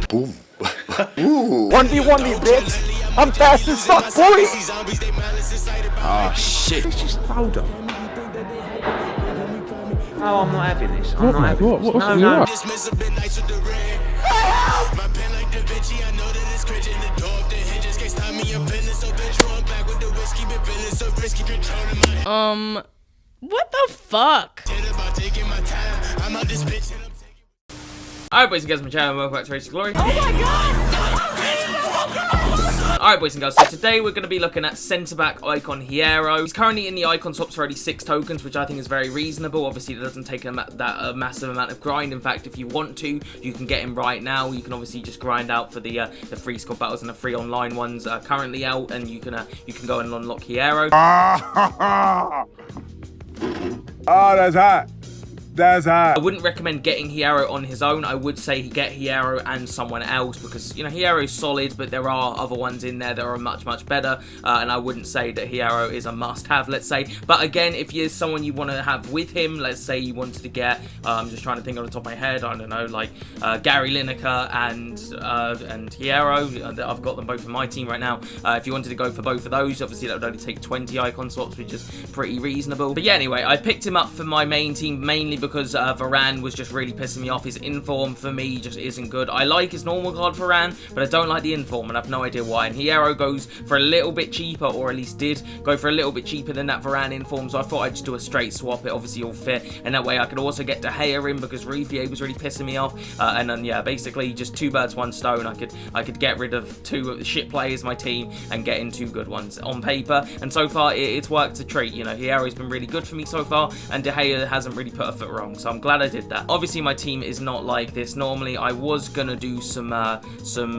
Boom. 1v1 me, bitch. I'm fast as fuck, boy. Ah, shit. It's just fouled up. Oh, I'm not having this. I'm not having this. No, no. What the fuck? Alright, boys and girls, my channel, welcome back to Race to Glory. Oh my god! Alright, boys and girls, so today we're going to be looking at centre-back icon Hierro. He's currently in the icon swaps for only 6 tokens, which I think is very reasonable. Obviously, it doesn't take a massive amount of grind. In fact, if you want to, you can get him right now. You can obviously just grind out for the free squad battles and the free online ones currently out, and you can go and unlock Hierro. Oh, that's hot. That's hot. I wouldn't recommend getting Hierro on his own. I would say get Hierro and someone else because, you know, Hierro's solid, but there are other ones in there that are much, much better. And I wouldn't say that Hierro is a must-have, let's say. But again, if you're someone you want to have with him, let's say you wanted to get, I'm just trying to think on the top of my head, I don't know, like Gary Lineker and Hierro. I've got them both in my team right now. If you wanted to go for both of those, obviously that would only take 20 icon swaps, which is pretty reasonable. But yeah, anyway, I picked him up for my main team mainly because Varane was just really pissing me off. His inform for me just isn't good. I like his normal card Varane, but I don't like the inform, and I've no idea why. And Hierro goes for a little bit cheaper, or at least did go for a little bit cheaper than that Varane inform, so I thought I'd just do a straight swap. It obviously all fit, and that way I could also get De Gea in because Riviere was really pissing me off. And then yeah, basically just 2 birds, 1 stone. I could get rid of 2 shit players in my team and get in 2 good ones on paper. And so far it's worked a treat. You know, Hierro's been really good for me so far, and De Gea hasn't really put a foot wrong. So I'm glad I did that. Obviously, my team is not like this. Normally, I was gonna do some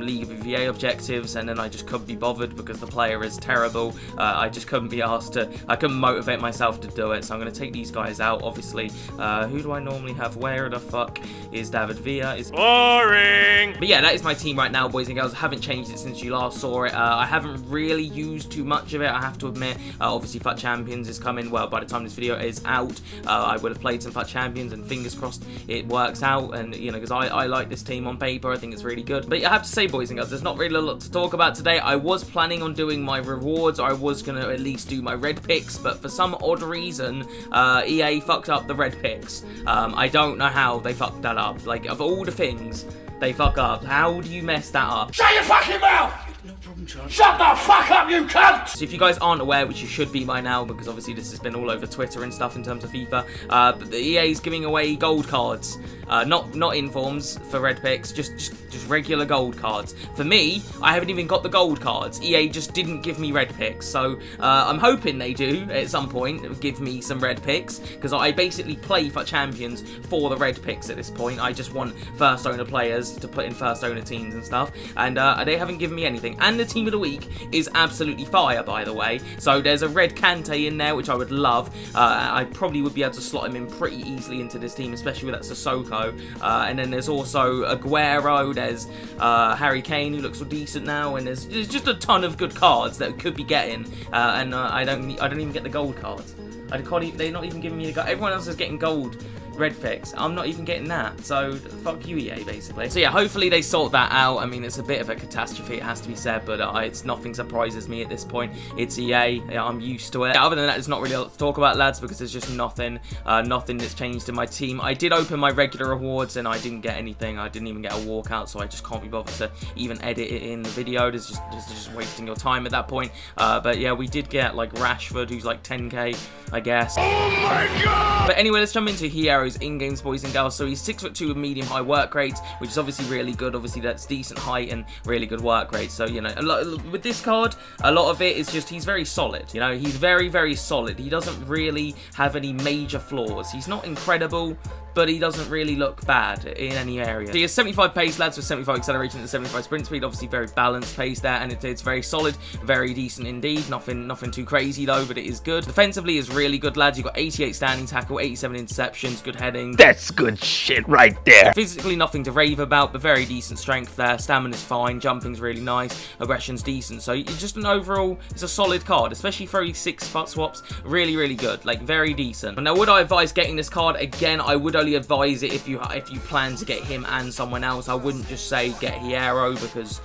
League of VA objectives, and then I just couldn't be bothered because the player is terrible. I just couldn't be asked to. I couldn't motivate myself to do it. So I'm gonna take these guys out. Obviously, who do I normally have? Where the fuck is David Villa? Is boring. But yeah, that is my team right now, boys and girls. I haven't changed it since you last saw it. I haven't really used too much of it, I have to admit. Obviously, FUT Champions is coming. Well, by the time this video is out, I would have played some FUT Champions, and fingers crossed it works out. And you know, because I like this team on paper, I think it's really good. But I have to say, boys and girls, there's not really a lot to talk about today. I was planning on doing my rewards. I was going to at least do my red picks, but for some odd reason, EA fucked up the red picks. I don't know how they fucked that up. Like, of all the things they fuck up, how do you mess that up? Shut your fucking mouth! No problem, John. Shut the fuck up, you cunt! So if you guys aren't aware, which you should be by now, because obviously this has been all over Twitter and stuff in terms of FIFA, but the EA is giving away gold cards. Not informs for red picks, just regular gold cards. For me, I haven't even got the gold cards. EA just didn't give me red picks, so I'm hoping they do at some point give me some red picks, because I basically play for champions for the red picks at this point. I just want first owner players to put in first owner teams and stuff, and they haven't given me anything. And the team of the week is absolutely fire, by the way. So there's a red Kante in there, which I would love. I probably would be able to slot him in pretty easily into this team, especially with that Sissoko. And then there's also Aguero, there's Harry Kane, who looks decent now, and there's just a ton of good cards that could be getting, and I don't even get the gold cards. They're not even giving me the gold. Everyone else is getting gold red picks. I'm not even getting that, so fuck you, EA, basically. So yeah, hopefully they sort that out. I mean, it's a bit of a catastrophe, it has to be said, but it's nothing surprises me at this point. It's EA, I'm used to it. Yeah, other than that, there's not really a lot to talk about, lads, because there's just nothing that's changed in my team. I did open my regular rewards, and I didn't get anything. I didn't even get a walkout, so I just can't be bothered to even edit it in the video. It's just wasting your time at that point. But yeah, we did get, like, Rashford, who's like 10k, I guess. Oh my god! But anyway, let's jump into Hierro's in-games, boys and girls. So he's 6'2" with medium-high work rates, which is obviously really good. Obviously, that's decent height and really good work rates. So, you know, with this card, a lot of it is just he's very solid. You know, he's very, very solid. He doesn't really have any major flaws. He's not incredible, but he doesn't really look bad in any area. So he has 75 pace, lads, with 75 acceleration and 75 sprint speed. Obviously, very balanced pace there, and it's very solid, very decent indeed. Nothing too crazy though, but it is good. Defensively is really good, lads. You've got 88 standing tackle, 87 interceptions, good heading. That's good shit right there. Physically nothing to rave about, but very decent strength there. Stamina's fine, jumping's really nice, aggression's decent. So it's just an overall, it's a solid card, especially for these 6 FUT swaps. Really, really good, like very decent. But now, would I advise getting this card? Again, I would only advise it if you plan to get him and someone else. I wouldn't just say get Hierro because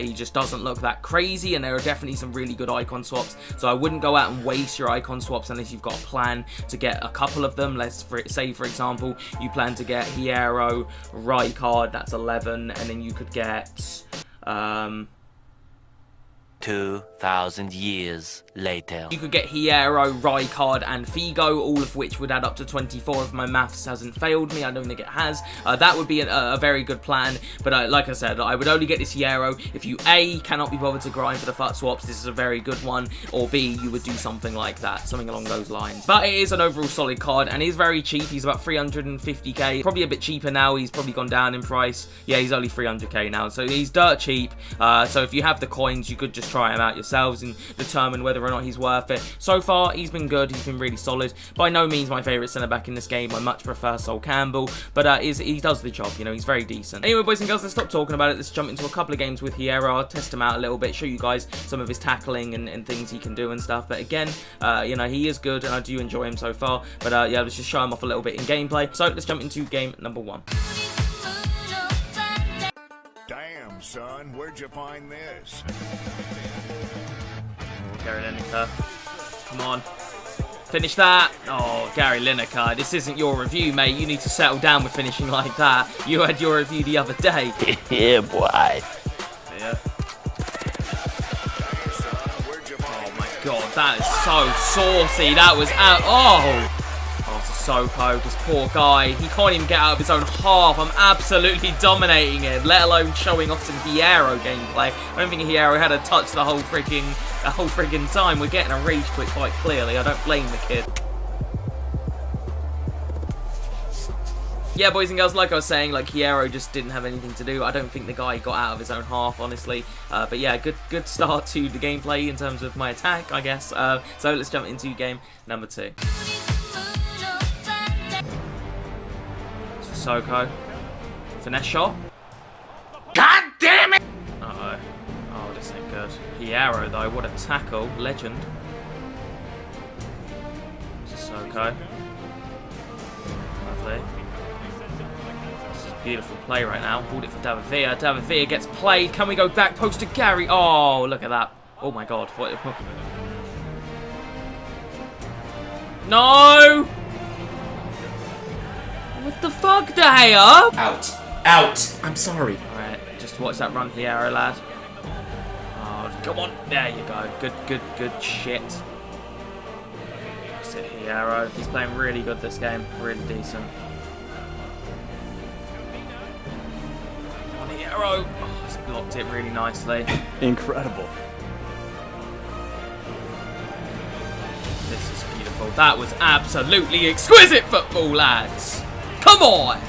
he just doesn't look that crazy, and there are definitely some really good icon swaps. So I wouldn't go out and waste your icon swaps unless you've got a plan to get a couple of them. Let's say, for example, you plan to get Hierro, Rijkaard, that's 11, and then you could get 2,000 years later. You could get Hierro, Rijkaard, and Figo, all of which would add up to 24 if my maths hasn't failed me. I don't think it has. That would be a very good plan, but like I said, I would only get this Hierro if you A, cannot be bothered to grind for the FUT swaps, this is a very good one, or B, you would do something like that, something along those lines. But it is an overall solid card, and he's very cheap. He's about 350k, probably a bit cheaper now. He's probably gone down in price. Yeah, he's only 300k now, so he's dirt cheap. So if you have the coins, you could just try him out yourselves and determine whether or not he's worth it. So far, he's been good. He's been really solid. By no means my favourite centre-back in this game. I much prefer Sol Campbell, but he does the job, you know, he's very decent. Anyway, boys and girls, let's stop talking about it. Let's jump into a couple of games with Hierro. I'll test him out a little bit, show you guys some of his tackling and things he can do and stuff. But again, you know, he is good, and I do enjoy him so far. But yeah, let's just show him off a little bit in gameplay. So let's jump into game number 1. Damn, son, where'd you find this? Gary Lineker, come on, finish that. Oh, Gary Lineker, this isn't your review, mate. You need to settle down with finishing like that. You had your review the other day. Yeah, boy. Yeah. Oh my god, that is so saucy. That was out. Oh, Sissoko, this poor guy. He can't even get out of his own half. I'm absolutely dominating him, let alone showing off some Hierro gameplay. I don't think Hierro had a touch the whole friggin' time. We're getting a rage quit quite clearly. I don't blame the kid. Yeah, boys and girls, like I was saying, like Hierro just didn't have anything to do. I don't think the guy got out of his own half, honestly. But yeah, good start to the gameplay in terms of my attack, I guess. So let's jump into game number 2. Sissoko, finesse shot. God damn it! Uh-oh. Oh, this ain't good. Hierro, though, what a tackle. Legend. Sissoko. Lovely. This is beautiful play right now. Hold it for David Villa. David Villa gets played. Can we go back post to Gary? Oh, look at that. Oh my god. What? No! What the fuck, De Gea? Out. Out. I'm sorry. Alright, just watch that run, Hierro, lad. Oh, come on. There you go. Good shit. That's it, Hierro. He's playing really good this game. Really decent. On Hierro. Oh, he's blocked it really nicely. Incredible. This is beautiful. That was absolutely exquisite football, lads. Come on!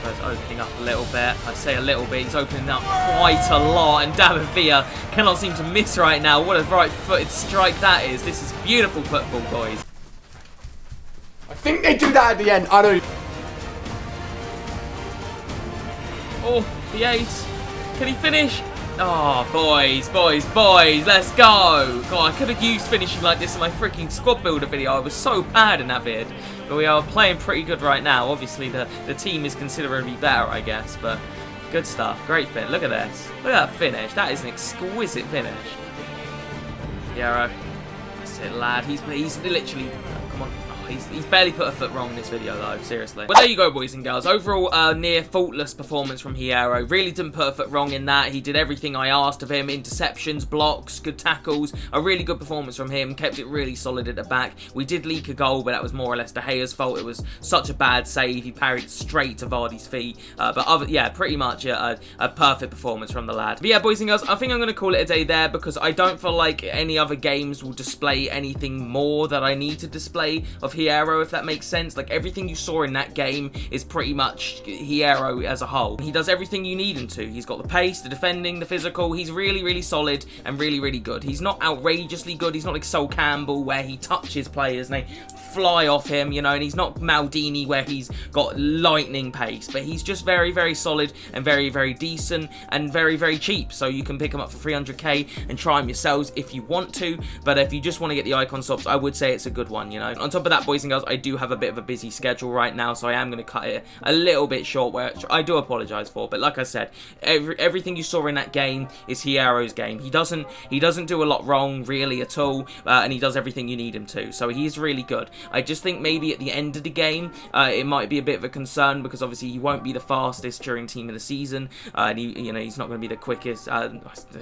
He's opening up a little bit. I say a little bit. He's opening up quite a lot. And David Villa cannot seem to miss right now. What a right-footed strike that is. This is beautiful football, boys. I think they do that at the end. I don't... Oh, the ace. Can he finish? Oh, boys. Let's go. God, I could have used finishing like this in my freaking squad builder video. I was so bad in that vid. But we are playing pretty good right now. Obviously, the team is considerably better, I guess. But good stuff. Great fit. Look at this. Look at that finish. That is an exquisite finish. Hierro. That's it, lad. He's literally... Come on. He's barely put a foot wrong in this video, though. Seriously. But there you go, boys and girls. Overall, near faultless performance from Hierro. Really didn't put a foot wrong in that. He did everything I asked of him. Interceptions, blocks, good tackles. A really good performance from him. Kept it really solid at the back. We did leak a goal, but that was more or less De Gea's fault. It was such a bad save. He parried straight to Vardy's feet. Yeah, pretty much a perfect performance from the lad. But yeah, boys and girls, I think I'm going to call it a day there because I don't feel like any other games will display anything more that I need to display of Hierro, if that makes sense. Like, everything you saw in that game is pretty much Hierro as a whole. He does everything you need him to. He's got the pace, the defending, the physical. He's really, really solid and really, really good. He's not outrageously good. He's not like Sol Campbell, where he touches players and they fly off him, you know, and he's not Maldini, where he's got lightning pace, but he's just very, very solid and very, very decent and very, very cheap. So you can pick him up for 300k and try him yourselves if you want to, but if you just want to get the icon swaps, I would say it's a good one, you know. On top of that, boys and girls, I do have a bit of a busy schedule right now, so I am going to cut it a little bit short, which I do apologize for, but like I said, everything you saw in that game is Hierro's game. He doesn't do a lot wrong really at all, and he does everything you need him to, so he's really good. I just think maybe at the end of the game, it might be a bit of a concern, because obviously he won't be the fastest during team of the season, and he's not going to be the quickest. I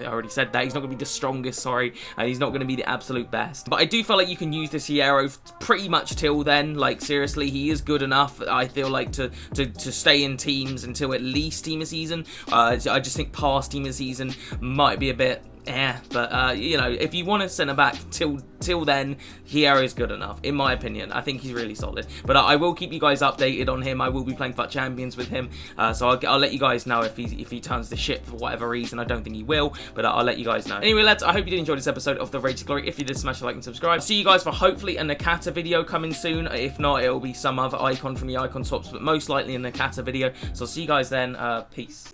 already said that. He's not going to be the strongest, sorry, and he's not going to be the absolute best. But I do feel like you can use this Hierro pretty much till then. Like, seriously, he is good enough, I feel like, to stay in teams until at least team of season. I just think past team of season might be a bit but you know, if you want to send him back till then, Hierro is good enough, in my opinion. I think he's really solid, but I will keep you guys updated on him. I will be playing FUT Champions with him, so I'll let you guys know if he turns the ship for whatever reason. I don't think he will, but I'll let you guys know. Anyway, lads, I hope you did enjoy this episode of the Raid to Glory. If you did, smash a like and subscribe. See you guys for hopefully a Nakata video coming soon. If not, it'll be some other icon from the icon swaps, but most likely a Nakata video. So I'll see you guys then. Peace.